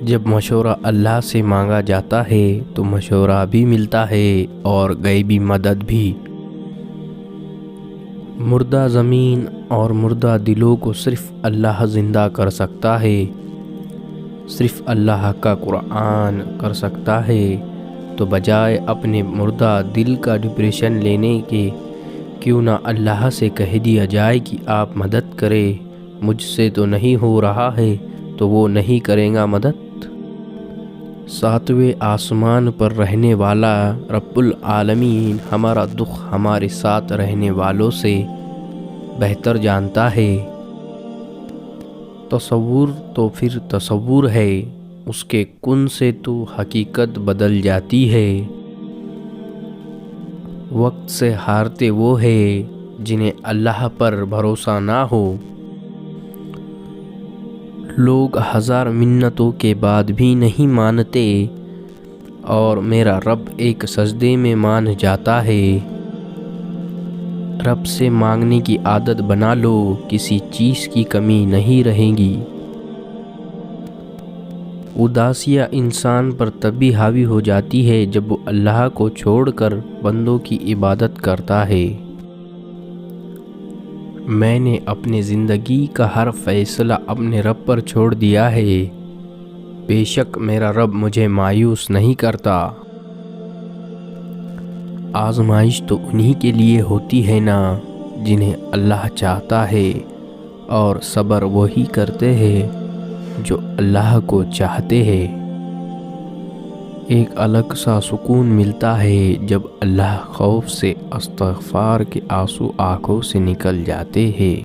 جب مشورہ اللہ سے مانگا جاتا ہے تو مشورہ بھی ملتا ہے اور غیبی مدد بھی۔ مردہ زمین اور مردہ دلوں کو صرف اللہ زندہ کر سکتا ہے، صرف اللہ کا قرآن کر سکتا ہے۔ تو بجائے اپنے مردہ دل کا ڈپریشن لینے کے، کیوں نہ اللہ سے کہہ دیا جائے کہ آپ مدد کرے، مجھ سے تو نہیں ہو رہا ہے تو وہ نہیں کرے گا مدد۔ ساتویں آسمان پر رہنے والا رب العالمین ہمارا دکھ ہمارے ساتھ رہنے والوں سے بہتر جانتا ہے۔ تصور تو پھر تصور ہے، اس کے کن سے تو حقیقت بدل جاتی ہے۔ وقت سے ہارتے وہ ہیں جنہیں اللہ پر بھروسہ نہ ہو۔ لوگ ہزار منتوں کے بعد بھی نہیں مانتے اور میرا رب ایک سجدے میں مان جاتا ہے۔ رب سے مانگنے کی عادت بنا لو، کسی چیز کی کمی نہیں رہے گی۔ اداسیاں انسان پر تبھی حاوی ہو جاتی ہے جب وہ اللہ کو چھوڑ کر بندوں کی عبادت کرتا ہے۔ میں نے اپنی زندگی کا ہر فیصلہ اپنے رب پر چھوڑ دیا ہے، بے شک میرا رب مجھے مایوس نہیں کرتا۔ آزمائش تو انہی کے لیے ہوتی ہے نا جنہیں اللہ چاہتا ہے، اور صبر وہی کرتے ہیں جو اللہ کو چاہتے ہیں۔ ایک الگ سا سکون ملتا ہے جب اللہ خوف سے استغفار کے آنسو آنکھوں سے نکل جاتے ہیں۔